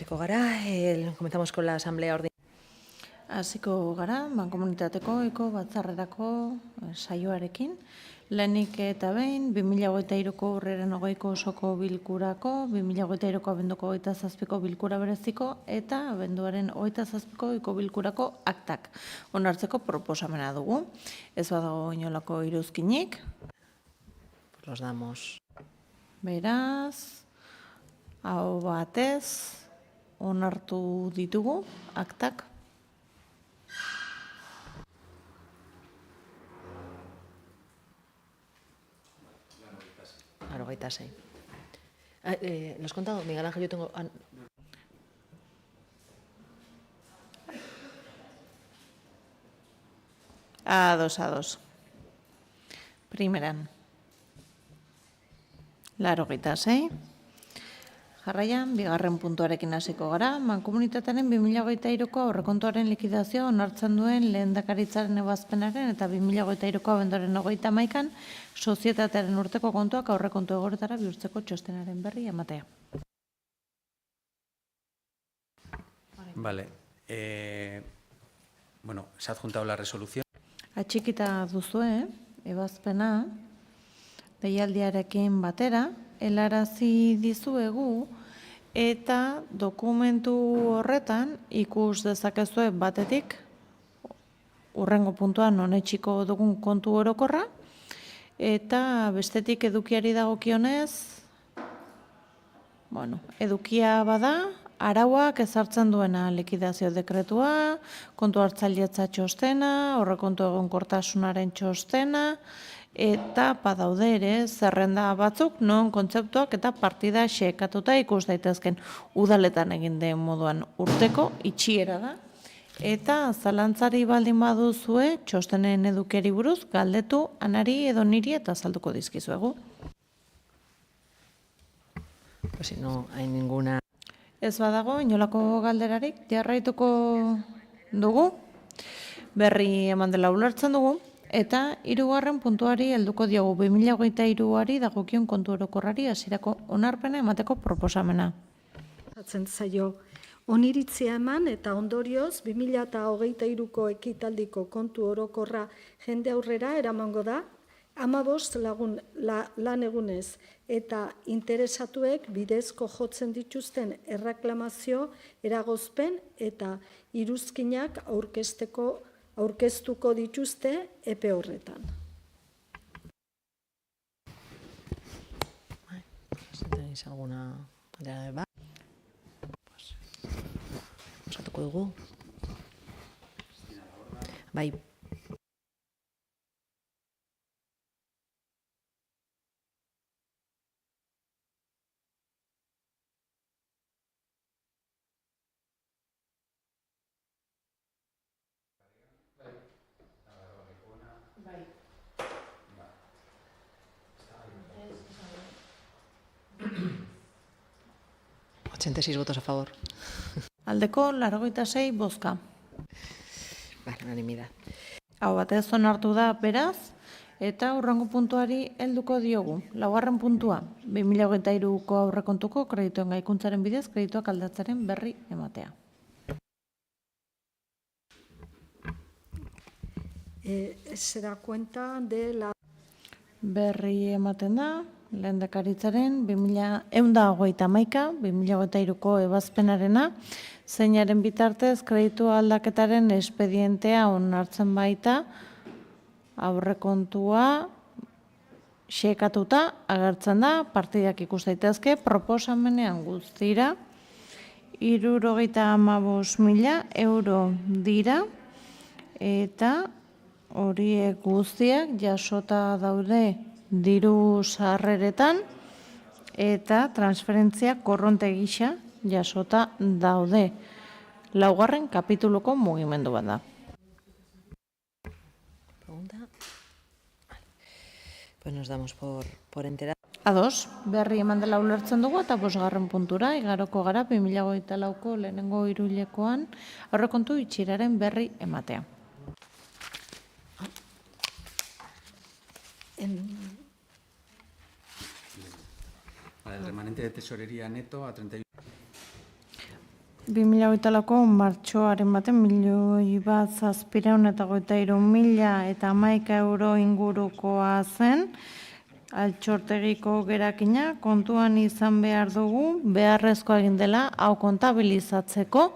Hasiko gara, comenzamos con la asamblea ordinaria. Hasiko gara, mankomunitateko eko batzarrerako saioarekin. Lehenik eta behin, 2023ko urriaren 20ko osoko bilkurako, 2023ko abenduko 27ko bilkura bereziko eta abenduaren 27ko eko bilkurako aktak onartzeko proposamena dugu. Ez badago inolako iruzkinik. Pues los damos. Beraz, hau batez, onartu ditugu aktak. Claro, 26. ¿Lo has contado, Miguel Ángel? Yo tengo... Ados. Primeran. 86. Jarraian, bigarren puntuarekin hasiko gara, mankomunitatearen 2023ko aurrekontuaren likidazioa onartzen duen lehendakaritzaren ebazpenaren eta 2023ko abenduaren 31an sozietatearen urteko kontuak aurrekontu egoretara bihurtzeko txostenaren berri ematea. Vale. Bueno, se ha adjuntado la resolución. Atxikita duzue, ebazpena, deialdiarekin batera, helarazi dizuegu eta dokumentu horretan ikus dezakezue batetik hurrengo puntuan onetsiko dugun kontu orokorra eta bestetik edukiari dagokionez, edukia bada, arauak ezartzen duena likidazio dekretua, kontu hartzailetza txostena, aurrekontu egonkortasunaren txostena, eta badaude ere zerrenda batzuk non kontzeptuak eta partida xekatuta ikus daitezken udaletan egin den moduan urteko itxiera da. Eta zalantzari baldin baduzue txostenen edukiari buruz galdetu anari edo niri eta azalduko dizkizuegu. Pues si no hay ninguna... Ez badago, inolako galderarik jarraituko dugu, berri eman dela ulertzen dugu, eta 3. puntuari helduko diogu 2023ari dagokion kontu orokorrari hasierako onarpena emateko proposamena. Zaio oniritzia eman eta ondorioz 2023ko ekitaldiko kontu orokorra jende aurrera eramango da, 15 lagun lan egunez eta interesatuek bidezko jotzen dituzten erreklamazio, eragozpen eta iruzkinak aurkeztuko dituzte epe horretan. ¿Tenéis alguna idea de debate? Pues, osatuko dugu. Bai. ¿86 votos a favor? Aldeko 86 bozka. Vale, unanimidad. Hau batez onartu da beraz, eta hurrengo puntuari helduko diogu. 4. puntua, 2023ko aurrekontuko kredituen gaikuntzaren bidez kredituak aldatzaren berri ematea. Se da cuenta de la... Berri ematen da, lehendakaritzaren 2023ko ebazpenarena, zeinaren bitartez kreditu aldaketaren espedientea onartzen baita, aurrekontua xekatuta agertzen da, partidak ikus daitezke, proposamenean guztira, 75.000 euro dira, eta horiek guztiak jasota daude diru sarreretan eta transferentzia korronte gisa jasota daude. 4. kapituluko mugimendu bat da. Pregunta. Pues nos damos por enterado. Ados, berri eman dela ulertzen dugu eta 5. puntura igaroko gara 2024ko lehenengo hiruhilekoan aurrekontu itxieraren berri ematea. El remanente de tesorería neto a 31. 2008ko martxoaren baten 1.753.011 euro ingurukoa zen, altxortegiko gerakina, kontuan izan behar dugu, beharrezkoa egin dela, hau kontabilizatzeko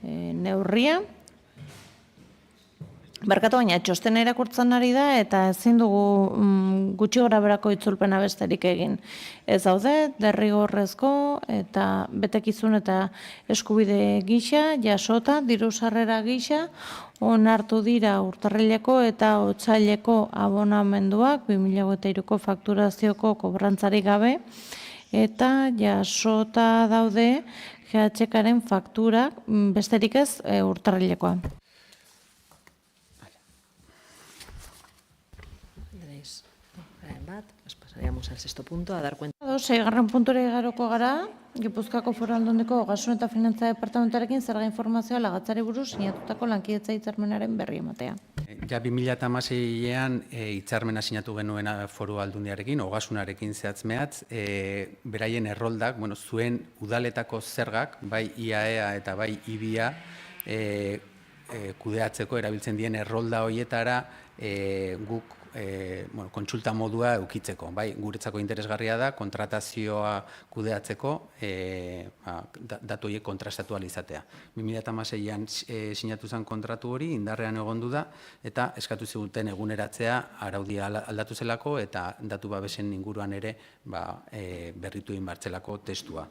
neurria. Barkatu baina, txostena irakurtzen ari da eta ezin dugu gutxi gorabeherako itzulpena besterik egin. Ez daude, derrigorrezko eta betekizun eta eskubide gisa, jasota, diru sarrera gisa, onartu dira urtarrileko eta otsaileko abonamenduak 2023ko fakturazioko kobrantzarik gabe, eta jasota daude GHKaren fakturak besterik ez urtarrilekoa. Pues pasaríamos al sexto punto, a dar cuenta. Seigarren puntura igaroko gara, Gipuzkoako Foru Aldundiko Ogasun eta Finantza Departamentuarekin zerga informazioa lagatzari buruz sinatutako lankidetza hitzarmenaren berri ematea. Ja 2016ean hitzarmena sinatu genuen Foru Aldundiarekin, Ogasunarekin zehatz mehatz, beraien erroldak, zuen udaletako zergak, bai IAEA eta bai IBIA, kudeatzeko erabiltzen dien errolda horietara guk kontsulta modua eukitzeko. Bai, guretzako interesgarria da, kontratazioa kudeatzeko datu horiek kontrastatu ahal izatea. 2016an sinatu zen kontratu hori, indarrean egondu da, eta eskatu ziguten eguneratzea araudia aldatu zelako, eta datu babesen inguruan ere berritu egin bartzelako testua.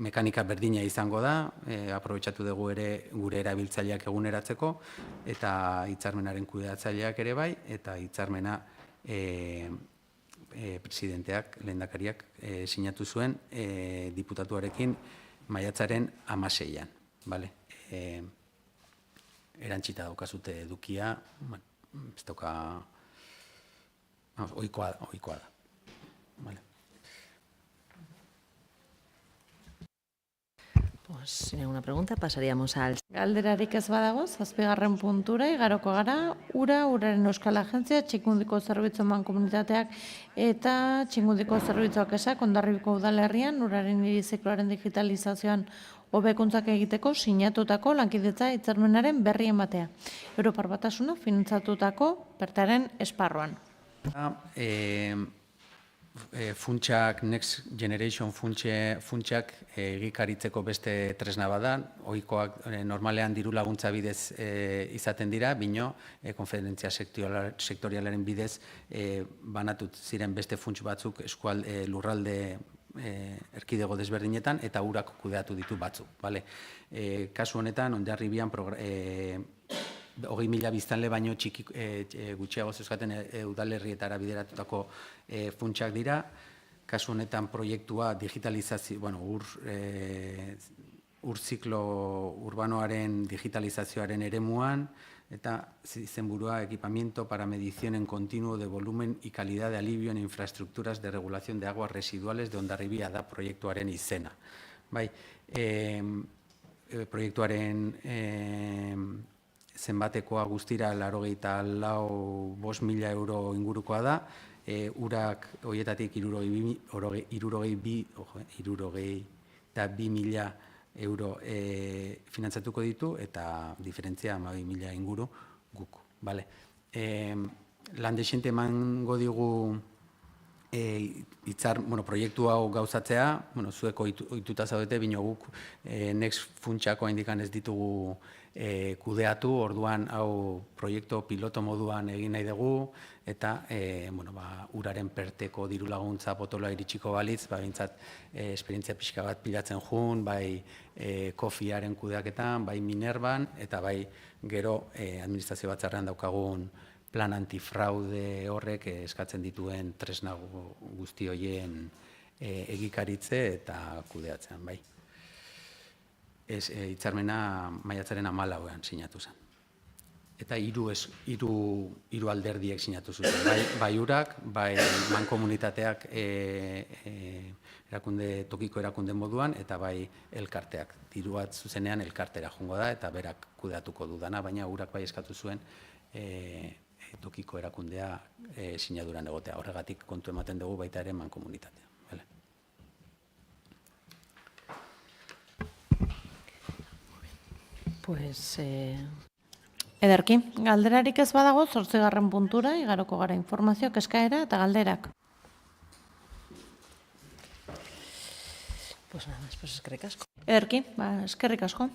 Mekanika berdina izango da, aprobetxatu dugu ere gure erabiltzaileak eguneratzeko, eta hitzarmenaren kudeatzaileak ere bai, eta hitzarmena presidenteak, lehendakariak sinatu zuen diputatuarekin maiatzaren 16an. Erantzita daukazute edukia, ez dauka, ohikoa da. Pues sin ninguna pregunta, pasaríamos al... Galderarik ez badago, 7. puntura igaroko gara, uraren Euskal Agentzia, Txingudiko Zerbitzu Mankomunitateak eta Txingudiko Zerbitzuak esak, Hondarribiko udalerrian, uraren irizikloaren digitalizazioan hobekuntzak egiteko sinatutako lankidetza hitzarmenaren berri ematea. Europar Batasuna finantzatutako bertaren esparruan. Funtsak, Next Generation funtsak egikaritzeko beste tresna bada, ohikoak normalean diru laguntza bidez izaten dira, bino konferentzia sektorialaren bidez banatut ziren beste funts batzuk lurralde erkidego desberdinetan eta urak kudeatu ditu batzuk. Kasu honetan, Hondarribian 20.000 biztanle baino gutxiago zeuzkaten udalerrietara bideratutako funtsak dira. Kasu honetan proiektua digitalizazio, ur ziklo urbanoaren digitalizazioaren eremuan, eta izenburua equipamiento para medición en continuo de volumen y calidad de alivio en infraestructuras de regulación de aguas residuales de Hondarribia da proiektuaren izena. Proiektuaren zenbatekoa guztira 84.500 euro ingurukoa da, urak horietatik 62.000 euro finantzatuko ditu, eta diferentzia 12.000 inguru guk. Lan dexente emango digu proiektu hau gauzatzea, zuek ohituta zaudete, bino guk Next funtsako indikan ez ditugu kudeatu, orduan hau proiektu piloto moduan egin nahi dugu, eta uraren perteko diru laguntza potoloa iritsiko balitz, bintzat esperientzia pixka bat pilatzen jun, bai kofiaren kudeaketan, bai Minervan, eta bai gero administrazio batzarrean daukagun plan antifraude horrek eskatzen dituen tresna guzti horien egikaritze eta kudeatzean, bai. Hitzarmena maiatzaren 14an sinatu zen. Eta hiru alderdiek sinatu zuten, bai urak, bai mankomunitateak tokiko erakunde moduan, eta bai elkarteak. Diru bat zuzenean elkartera joango da, eta berak kudeatuko dudana, baina urak bai eskatu zuen tokiko erakundea sinaduran egotea. Horregatik kontu ematen dugu baita ere mankomunitatea. Pues, Ederki, galderarik ez badago, 8. puntura, igaroko gara informazioak, eskaera eta galderak. pues nada más, pues eskerrik asko. Ederki, eskerrik asko.